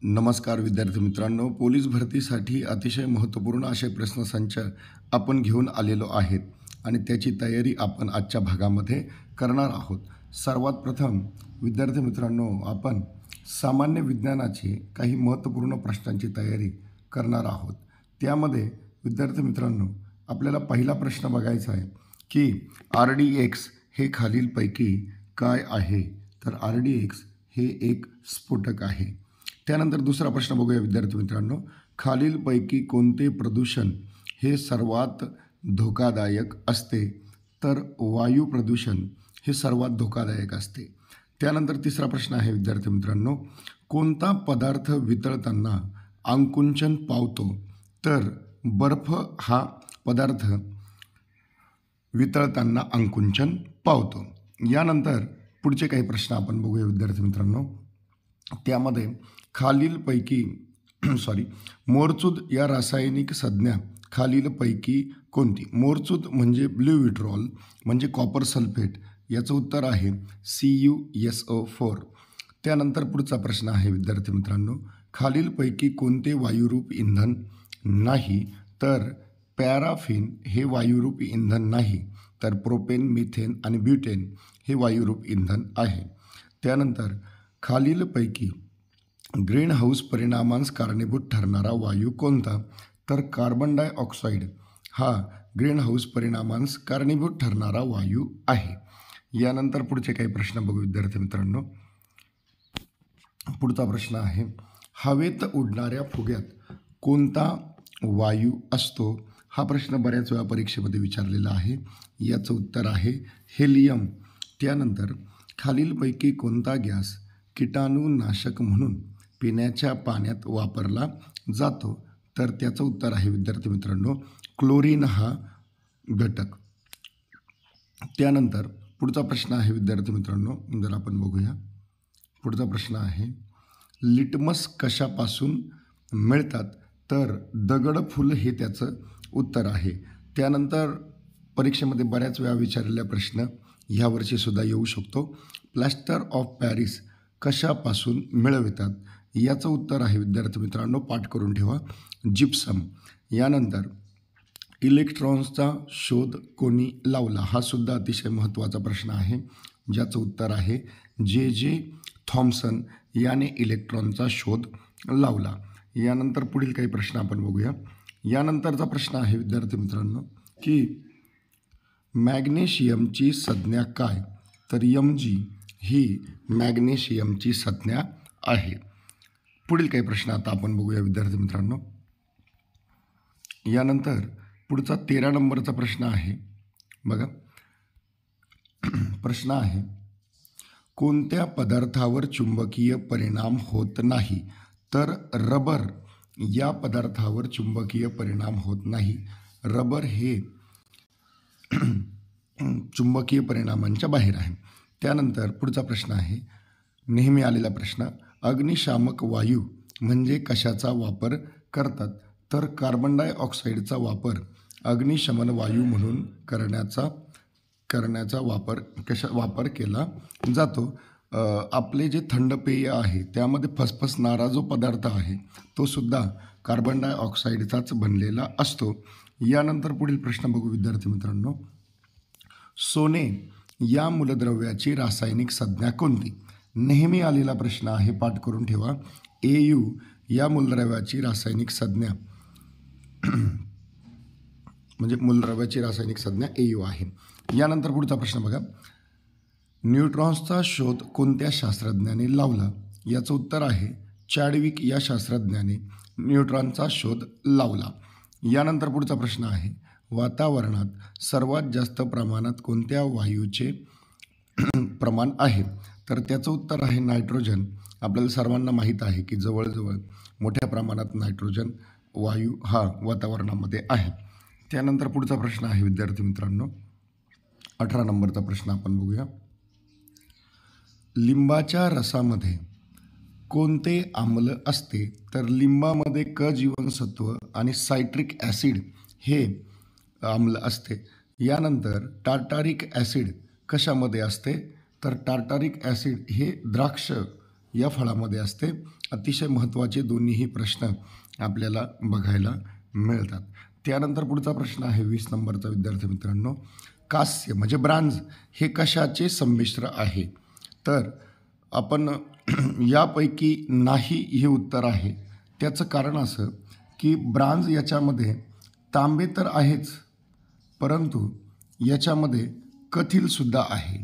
नमस्कार विद्यार्थी मित्रांनो, पोलीस भरतीसाठी अतिशय महत्त्वपूर्ण असे प्रश्नसंच आपण घेऊन आलेलो आहेत आणि त्याची तयारी आपण आजच्या भागामध्ये करणार आहोत. सर्वात प्रथम विद्यार्थी मित्रांनो, आपण सामान्य विज्ञानाची काही महत्त्वपूर्ण प्रश्नांची तयारी करणार आहोत. त्यामध्ये विद्यार्थी मित्रांनो, आपल्याला पहिला प्रश्न बघायचा आहे की RDX हे खालीलपैकी काय आहे? तर RDX हे एक स्फोटक आहे. त्यानंतर दुसरा प्रश्न बघूया विद्यार्थी मित्रांनो, खालीलपैकी कोणते प्रदूषण हे सर्वात धोकादायक असते? तर वायू प्रदूषण हे सर्वात धोकादायक असते. त्यानंतर तिसरा प्रश्न आहे विद्यार्थी मित्रांनो, कोणता पदार्थ वितळताना आकुंचन पावतो? तर बर्फ हा पदार्थ वितळताना आकुंचन पावतो. यानंतर पुढचे काही प्रश्न आपण बघूया विद्यार्थी मित्रांनो. त्यामध्ये खालीलपैकी मोरचूद या रासायनिक संज्ञा खालीलपैकी कोणती? मोरचूद म्हणजे ब्लू विट्रॉल म्हणजे कॉपर सल्फेट, याचं उत्तर आहे CuSO4. त्यानंतर पुढचा प्रश्न आहे विद्यार्थी मित्रांनो, खालीलपैकी कोणते वायुरूप इंधन नाही? तर पॅराफिन हे वायुरूप इंधन नाही, तर प्रोपेन, मिथेन आणि ब्युटेन हे वायुरूप इंधन आहे. त्यानंतर खालीलपैकी ग्रीन हाऊस परिणामांस कारणीभूत ठरणारा वायू कोणता? तर कार्बन डायऑक्साईड हा ग्रीन हाऊस परिणामांस कारणीभूत ठरणारा वायू आहे. यानंतर पुढचे काही प्रश्न बघू विद्यार्थी मित्रांनो. पुढचा प्रश्न आहे, हवेत उडणाऱ्या फुग्यात कोणता वायू असतो? हा प्रश्न बऱ्याच वेळा परीक्षेमध्ये विचारलेला आहे. याचं उत्तर आहे हेलियम. त्यानंतर खालीलपैकी कोणता गॅस कीटाणुनाशक म्हणून पिण्याच्या पाण्यात वापरला जातो? तर त्याचं उत्तर आहे विद्यार्थी मित्रांनो क्लोरीन हा घटक. त्यानंतर पुढचा प्रश्न आहे विद्यार्थी मित्रांनो, जर आपण बघूया. पुढचा प्रश्न आहे, लिटमस कशापासून मिळतात? तर दगडफूल हे त्याचं उत्तर आहे. त्यानंतर परीक्षेमध्ये बऱ्याच वेळा विचारलेला प्रश्न ह्यावर्षी सुद्धा येऊ शकतो, प्लॅस्टर ऑफ पॅरिस कशापासून मिळवितात? याचं उत्तर आहे विद्यार्थी मित्रांनो, पाठ करून ठेवा, जिप्सम. यानंतर इलेक्ट्रॉन्सचा शोध कोणी लावला? हा सुद्धा अतिशय महत्त्वाचा प्रश्न आहे, ज्याचं उत्तर आहे J.J. थॉम्सन याने इलेक्ट्रॉनचा शोध लावला. यानंतर पुढील काही प्रश्न आपण बघूया. यानंतरचा प्रश्न आहे विद्यार्थी मित्रांनो की मॅग्नेशियमची संज्ञा काय? तर Mg ही मॅग्नेशियमची संज्ञा आहे. पुढील काही प्रश्न आता आपण बघूया विद्यार्थी मित्रांनो. यानंतर पुढचा 13 नंबरचा प्रश्न आहे बघा. प्रश्न आहे, कोणत्या पदार्थावर चुंबकीय परिणाम होत नाही? तर रबर या पदार्थावर चुंबकीय परिणाम होत नाही. रबर हे चुंबकीय परिणामांच्या बाहेर आहे. त्यानंतर पुढचा प्रश्न आहे, नेहमी आलेला प्रश्न, अग्निशामक वायू म्हणजे कशाचा वापर करतात? तर कार्बन डायऑक्साईडचा वापर अग्निशमन वायू म्हणून करण्याचा वापर केला जातो. आपले जे थंड पेय आहे त्यामध्ये फसफसणारा जो पदार्थ आहे तो सुद्धा कार्बन डायऑक्साईडचाच बनलेला असतो. यानंतर पुढील प्रश्न बघू विद्यार्थी मित्रांनो, सोने या मूलद्रव्याची रासायनिक संज्ञा कोणती? नेहमी आलेला प्रश्न आहे, पाठ करून ठेवा, Au या मूलद्रव्याची रासायनिक संज्ञा म्हणजे मूलद्रव्याची रासायनिक संज्ञा Au आहे. यानंतर पुढचा प्रश्न बघा, न्यूट्रॉन्सचा शोध कोणत्या शास्त्रज्ञाने लावला? याचं उत्तर आहे चॅडविक या शास्त्रज्ञाने न्यूट्रॉनचा शोध लावला. यानंतर पुढचा प्रश्न आहे, वातावरणात सर्वात जास्त प्रमाणात कोणत्या वायूचे प्रमाण आहे? तर त्याचं उत्तर आहे नायट्रोजन. आपल्याला सर्वांना माहीत आहे की जवळजवळ मोठ्या प्रमाणात नायट्रोजन वायू हा वातावरणामध्ये आहे. त्यानंतर पुढचा प्रश्न आहे विद्यार्थी मित्रांनो, 18 नंबरचा प्रश्न आपण बघूया. लिंबाच्या रसामध्ये कोणते आम्ल असते? तर लिंबामध्ये क जीवनसत्व आणि सायट्रिक ॲसिड हे आम्ल असते. यानंतर टार्टारिक ॲसिड कशामध्ये असते? तर टार्टारिक ॲसिड हे द्राक्ष या फळामध्ये असते. अतिशय महत्त्वाचे दोन्हीही प्रश्न आपल्याला बघायला मिळतात. त्यानंतर पुढचा प्रश्न आहे 20 नंबरचा विद्यार्थी मित्रांनो, कांस्य म्हणजे ब्रांझ हे कशाचे संमिश्र आहे? तर आपण यापैकी नाही हे उत्तर आहे. त्याचं कारण असं की ब्रांझ याच्यामध्ये तांबे तर आहेच, परंतु याच्यामध्ये कथीलसुद्धा आहे.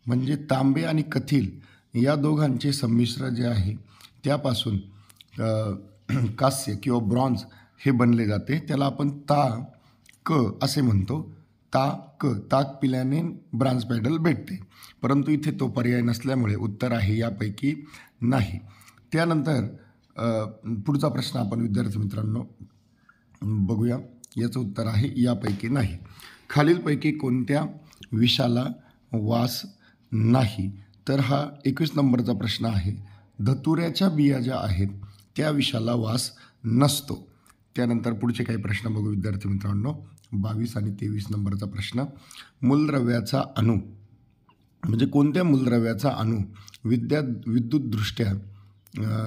म्हणजे तांबे आणि कथील या दोघांचे संमिश्र जे आहे त्यापासून कांस्य किंवा ब्रॉन्झ हे बनले जाते. त्याला आपण ताक असे म्हणतो. ताक पिल्याने ब्रॉन्झ मेडल भेटते, परंतु इथे तो पर्याय नसल्यामुळे उत्तर आहे यापैकी नाही. त्यानंतर पुढचा प्रश्न आपण विद्यार्थी मित्रांनो बघूया. याचं उत्तर आहे यापैकी नाही. खालीलपैकी कोणत्या विषाला वास नाही? तर हा 21 नंबरचा प्रश्न आहे. धतुऱ्याच्या बिया ज्या आहेत त्या विषाला वास नसतो. त्यानंतर पुढचे काही प्रश्न बघू विद्यार्थी मित्रांनो. 22 आणि 23 नंबरचा प्रश्न, मूलद्रव्याचा अणू म्हणजे कोणत्या मूलद्रव्याचा अणू विद्युतदृष्ट्या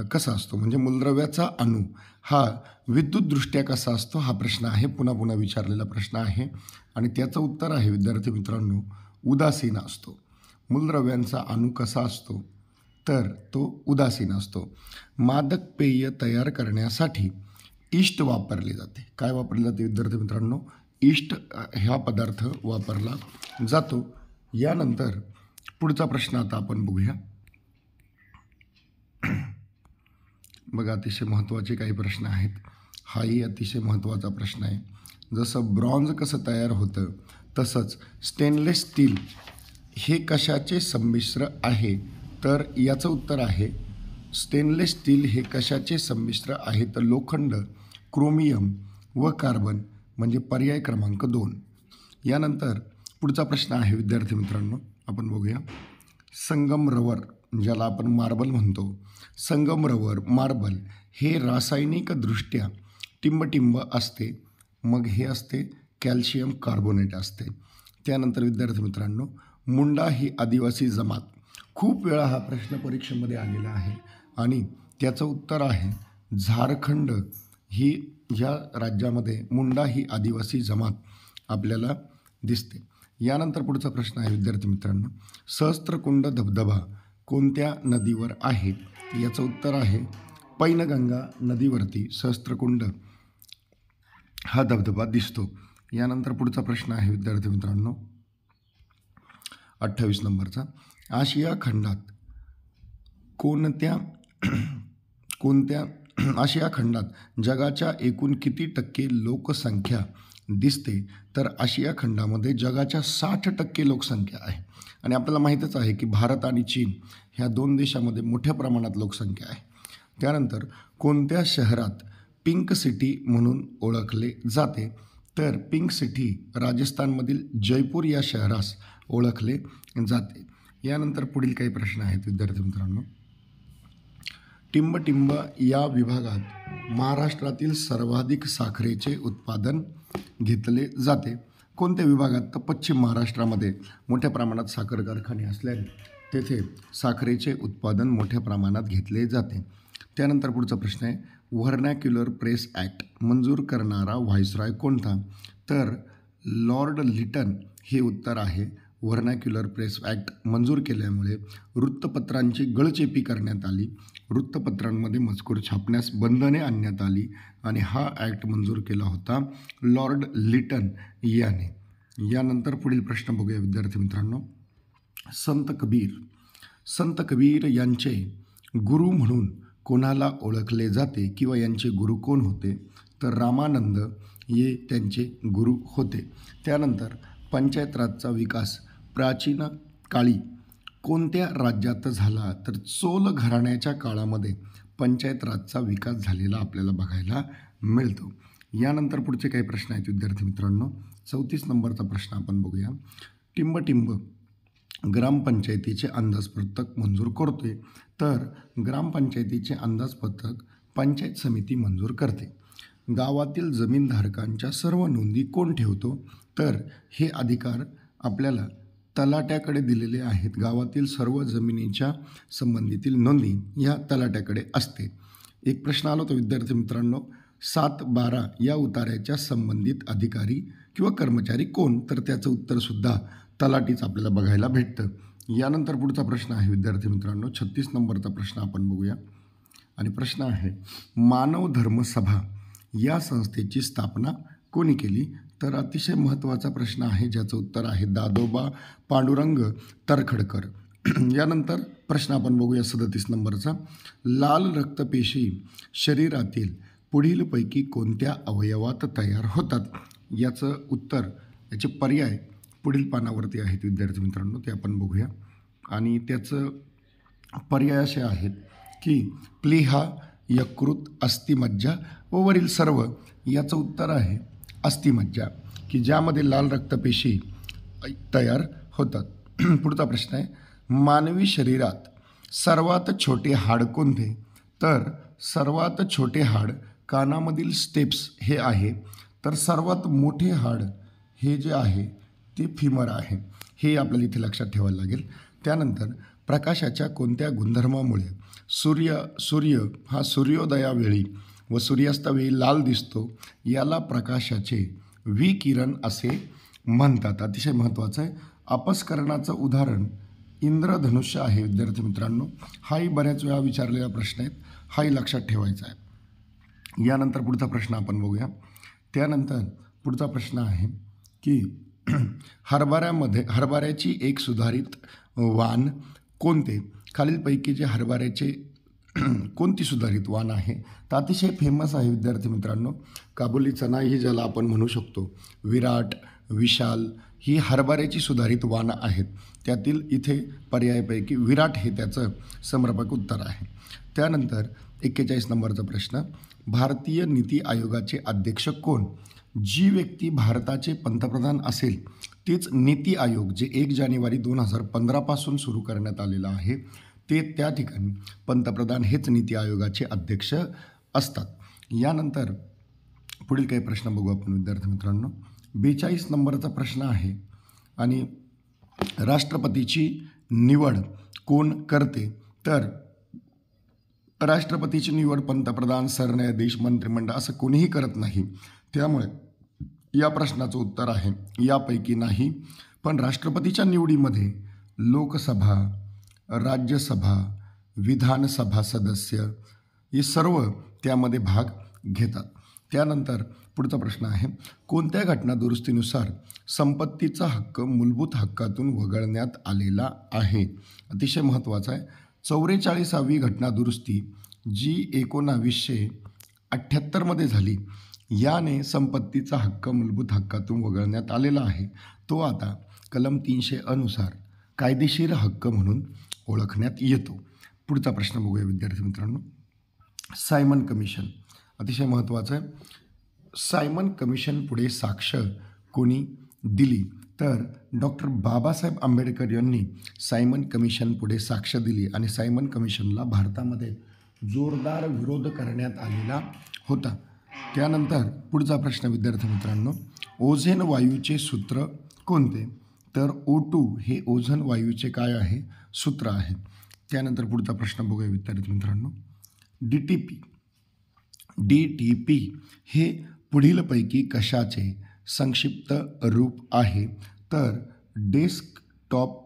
कसा असतो? म्हणजे मूलद्रव्याचा अणू हा विद्युतदृष्ट्या कसा असतो हा प्रश्न आहे. पुन्हा विचारलेला प्रश्न आहे आणि त्याचं उत्तर आहे विद्यार्थी मित्रांनो उदासीन असतो. मूलद्रव्यांचा अणू कसा असतो? तर तो उदासीन असतो. मादक पेय तयार करण्यासाठी ईस्ट वापरले जाते. काय वापरले जाते विद्यार्थी मित्रांनो? ईस्ट हा पदार्थ वापरला जातो. यानंतर पुढचा प्रश्न आता आपण बघूया. बघा, अतिशय महत्त्वाचे काही प्रश्न आहेत. हाही अतिशय महत्त्वाचा प्रश्न आहे. जसं ब्रॉन्झ कसं तयार होतं तसंच स्टेनलेस स्टील हे कशाचे संमिश्र आहे? तर याचं उत्तर आहे स्टेनलेस स्टील हे कशाचे संमिश्र आहे? तर लोखंड, क्रोमियम व कार्बन म्हणजे पर्याय क्रमांक 2. यानंतर पुढचा प्रश्न आहे विद्यार्थी मित्रांनो आपण बघूया. संगमरवर ज्याला आपण मार्बल म्हणतो, संगमरवर मार्बल हे रासायनिकदृष्ट्या टिंबटिंब असते. मग हे असते कॅल्शियम कार्बोनेट असते. त्यानंतर विद्यार्थी मित्रांनो, मुंडा ही आदिवासी जमात. खूप वेळा हा प्रश्न परीक्षेमध्ये आलेला आहे आणि त्याचं उत्तर आहे झारखंड ही ह्या राज्यामध्ये मुंडा ही आदिवासी जमात आपल्याला दिसते. यानंतर पुढचा प्रश्न आहे विद्यार्थी मित्रांनो, सहस्त्रकुंड धबधबा कोणत्या नदीवर आहे? याचं उत्तर आहे पैनगंगा नदीवरती सहस्त्रकुंड हा धबधबा दिसतो. यानंतर पुढचा प्रश्न आहे विद्यार्थी मित्रांनो 28 नंबरचा, आशिया खंडात आशिया खंडात जगाच्या एकूण किती टक्के लोकसंख्या दिसते? तर आशिया खंडामध्ये जगाच्या 60% लोकसंख्या आहे. आणि आपल्याला माहीतच आहे की भारत आणि चीन ह्या 2 देशामध्ये मोठ्या प्रमाणात लोकसंख्या आहे. त्यानंतर कोणत्या शहरात पिंक सिटी म्हणून ओळखले जाते? तर पिंक सिटी राजस्थानमधील जयपूर या शहरास ओळखले जाते. यानंतर पुढील काही प्रश्न आहेत विद्यार्थी मित्रांनो. टिंबटिंब या विभागात महाराष्ट्रातील सर्वाधिक साखरेचे उत्पादन घेतले जाते. कोणत्या विभागात? तर पश्चिम महाराष्ट्रामध्ये मोठ्या प्रमाणात साखर कारखाने असल्याने तेथे साखरेचे उत्पादन मोठ्या प्रमाणात घेतले जाते. त्यानंतर पुढचा प्रश्न आहे, व्हर्नॅक्युलर प्रेस ॲक्ट मंजूर करणारा व्हाईसरॉय कोणता? तर लॉर्ड लिटन हे उत्तर आहे. व्हर्नॅक्युलर प्रेस ॲक्ट मंजूर केल्यामुळे वृत्तपत्रांची गळचेपी करण्यात आली. वृत्तपत्रांमध्ये मजकूर छापण्यास बंधने आणण्यात आली आणि हा ॲक्ट मंजूर केला होता लॉर्ड लिटन याने. यानंतर पुढील प्रश्न बघूया विद्यार्थी मित्रांनो. संत कबीर यांचे गुरु म्हणून कोणाला ओळखले जाते किंवा यांचे गुरु कोण होते? तर रामानंद हे त्यांचे गुरु होते. त्यानंतर पंचायत राजचा विकास प्राचीन काळी कोणत्या राज्यात झाला? तर चोल घराण्याच्या काळामध्ये पंचायत राजचा विकास झालेला आपल्याला बघायला मिळतो. यानंतर पुढचे काही प्रश्न आहेत विद्यार्थी मित्रांनो. 34 नंबरचा प्रश्न आपण बघूया. टिंबटिंब ग्रामपंचायतीचे अंदाजपत्रक मंजूर करते. तर ग्रामपंचायतीचे अंदाजपत्रक पंचायत समिती मंजूर करते. गावातील जमीनधारकांच्या सर्व नोंदी कोण ठेवतो? तर हे अधिकार आपल्याला तलाट्याकडे दिलेले आहेत. गावातील सर्व जमिनीच्या संबंधीतील नोंदी ह्या तलाट्याकडे असते. एक प्रश्न आला होता विद्यार्थी मित्रांनो, 7-12 या उतार्याच्या संबंधित अधिकारी किंवा कर्मचारी कोण? तर त्याचं उत्तरसुद्धा तलाठीच आपल्याला बघायला भेटतं. यानंतर पुढचा प्रश्न आहे विद्यार्थी मित्रांनो, 36 नंबरचा प्रश्न आपण बघूया. आणि प्रश्न आहे, मानव धर्म सभा या संस्थेची स्थापना कोणी केली? तर अतिशय महत्त्वाचा प्रश्न आहे, ज्याचं उत्तर आहे दादोबा पांडुरंग तरखडकर. यानंतर प्रश्न आपण बघूया 37 नंबरचा, लाल रक्तपेशी शरीरातील पुढीलपैकी कोणत्या अवयवात तयार होतात? याचं उत्तर, याचे पर्याय पुढील पानावरती आहेत विद्यार्थी मित्रांनो, ते आपण बघूया. आणि त्याचं पर्याय असे आहेत की प्लीहा, यकृत, अस्थिमज्जा व वरील सर्व. याचं उत्तर आहे अस्थिमज्जा, की ज्यामध्ये लाल रक्तपेशी तयार होतात. पुढचा प्रश्न आहे, मानवी शरीरात सर्वात छोटे हाड कोणते? तर सर्वात छोटे हाड कानामधील स्टेप्स हे आहे. तर सर्वात मोठे हाड हे जे आहे ते फिमर आहे. हे आपल्याला इथे लक्षात ठेवायला लागेल. त्यानंतर प्रकाशाच्या कोणत्या गुणधर्मामुळे सूर्य हा सूर्योदयावेळी व सूर्यास्तावेळी लाल दिसतो? याला प्रकाशाचे विकिरण असे म्हणतात. अतिशय महत्त्वाचं आहे. अपस्करणाचं उदाहरण इंद्रधनुष्य आहे विद्यार्थी मित्रांनो. हाही बऱ्याच वेळा विचारलेला प्रश्न आहे, हाही लक्षात ठेवायचा आहे. यानंतर पुढचा प्रश्न आपण बघूया. त्यानंतर पुढचा प्रश्न आहे की हरभऱ्याची एक सुधारित वाण कोणते? खालीलपैकी जे हरभऱ्याचे कोणती सुधारित वाण आहे? तर अतिशय फेमस आहे विद्यार्थी मित्रांनो, काबुली चना ही ज्याला आपण म्हणू शकतो, विराट, विशाल ही हरभऱ्याची सुधारित वाण आहेत. त्यातील इथे पर्यायापैकी विराट हे त्याचं समर्पक उत्तर आहे. त्यानंतर 41 नंबरचा प्रश्न, भारतीय नीती आयोगाचे अध्यक्ष कोण? जी व्यक्ती भारताचे पंतप्रधान असेल तीच नीती आयोग, जे 1 जानेवारी 2015 पासून सुरू करण्यात आलेलं आहे, ते त्या ठिकाणी पंतप्रधान हेच नीती आयोगाचे अध्यक्ष असतात. यानंतर पुढील काही प्रश्न बघू आपण विद्यार्थी मित्रांनो. 42 नंबरचा प्रश्न आहे, आणि राष्ट्रपतीची निवड कोण करते? तर राष्ट्रपतीची निवड पंतप्रधान, सरन्यायाधीश, मंत्रिमंडळ असं कोणीही करत नाही. त्यामुळे या प्रश्नाचं उत्तर आहे यापैकी नाही. पण राष्ट्रपतीच्या निवडीमध्ये लोकसभा, राज्यसभा, विधानसभा सदस्य हे सर्व त्यामध्ये भाग घेतात. त्यानंतर पुढचा प्रश्न आहे, कोणत्या घटना दुरुस्तीनुसार संपत्तीचा हक्क मूलभूत हक्कातून वगळण्यात आलेला आहे? अतिशय महत्त्वाचा आहे. 44वी घटना दुरुस्ती जी 1978 मध्ये झाली, याने संपत्तीचा हक्क मूलभूत हक्कातून वगळण्यात आलेला आहे. तो आता कलम 300 अनुसार कायदेशीर हक्क म्हणून ओळखण्यात येतो. पुढचा प्रश्न बघूया विद्यार्थी मित्रांनो. सायमन कमिशन अतिशय महत्त्वाचं आहे. सायमन कमिशन पुढे साक्ष कोणी दिली? तर डॉक्टर बाबासाहेब आंबेडकर यांनी सायमन कमिशन पुढे साक्ष दिली, आणि सायमन कमिशनला भारतामध्ये जोरदार विरोध करण्यात आलेला होता. त्यानंतर पुढचा प्रश्न विद्यार्थी मित्रांनो, ओझोन वायूचे सूत्र कोणते? तर O2 हे ओझोन वायूचे काय आहे? सूत्र आहे. त्यानंतर पुढचा प्रश्न बघूया विद्यार्थी मित्रांनो. DTP हे पुढीलपैकी कशाचे संक्षिप्त रूप आहे? तर डेस्कटॉप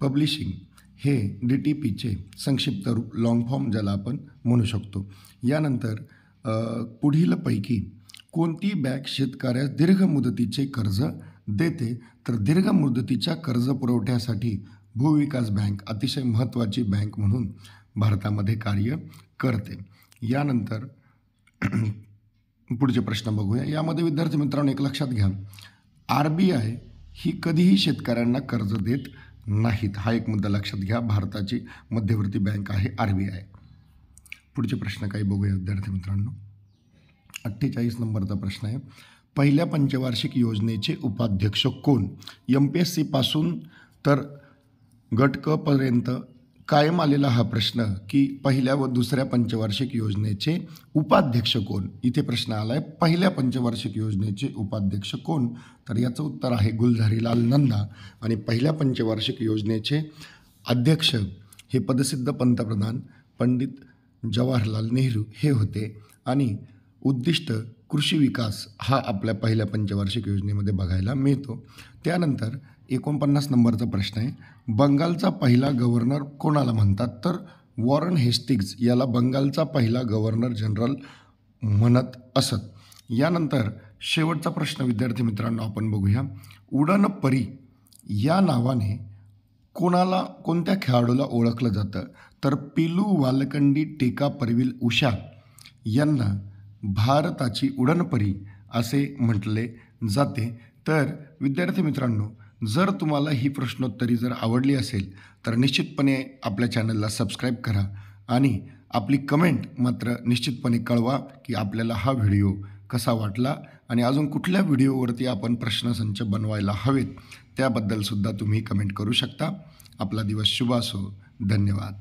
पब्लिशिंग हे DTPचे संक्षिप्त रूप, लॉंग फॉर्म ज्याला आपण म्हणू शकतो. यानंतर पुढीलपैकी कोणती बँक शेतकऱ्यास दीर्घ मुदतीचे कर्ज देते? तर दीर्घ मुदतीच्या कर्ज पुरवठ्यासाठी भूविकास बँक अतिशय महत्त्वाची बँक म्हणून भारतामध्ये कार्य करते. यानंतर पुढचे प्रश्न बघूया. यामध्ये विद्यार्थी मित्रांनो एक लक्षात घ्या, RBI ही कधीही शेतकऱ्यांना कर्ज देत नाहीत. हा एक मुद्दा लक्षात घ्या. भारताची मध्यवर्ती बँक आहे RBI. पुढचे प्रश्न काही बघूया विद्यार्थी मित्रांनो. 48 नंबरचा प्रश्न आहे, पहिल्या पंचवार्षिक योजनेचे उपाध्यक्ष कोण? MPSC पासून तर गट क पर्यंत कायम आलेला हा प्रश्न की पहिल्या व दुसऱ्या पंचवार्षिक योजनेचे उपाध्यक्ष कोण? इथे प्रश्न आला आहे, पहिल्या पंचवार्षिक योजनेचे उपाध्यक्ष कोण? तर याचं उत्तर आहे गुलझारीलाल नंदा. आणि पहिल्या पंचवार्षिक योजनेचे अध्यक्ष हे पदसिद्ध पंतप्रधान पंडित जवाहरलाल नेहरू हे होते. आणि उद्दिष्ट कृषी विकास हा आपल्या पहिल्या पंचवार्षिक योजनेमध्ये बघायला मिळतो. त्यानंतर 49 नंबरचा प्रश्न आहे, बंगालचा पहिला गव्हर्नर कोणाला म्हणतात? तर वॉरन हेस्टिग्ज याला बंगालचा पहिला गव्हर्नर जनरल म्हणत असत. यानंतर शेवटचा प्रश्न विद्यार्थी मित्रांनो आपण बघूया, उडन परी या नावाने कोणत्या खेळाडूला ओळखलं जातं? तर पिलू वालकंडी टेकापर्विल उषा यांना भारताची उडनपरी असे म्हटले जाते. तर विद्यार्थी मित्रांनो, जर तुम्हाला ही प्रश्नोत्तरी जर आवडली असेल तर निश्चितपणे आपल्या चॅनलला सबस्क्राईब करा आणि आपली कमेंट मात्र निश्चितपणे कळवा की आपल्याला हा व्हिडिओ कसा वाटला आणि अजून कुठल्या व्हिडिओवरती आपण प्रश्नसंच बनवायला हवेत त्याबद्दलसुद्धा तुम्ही कमेंट करू शकता. आपला दिवस शुभ असो. धन्यवाद.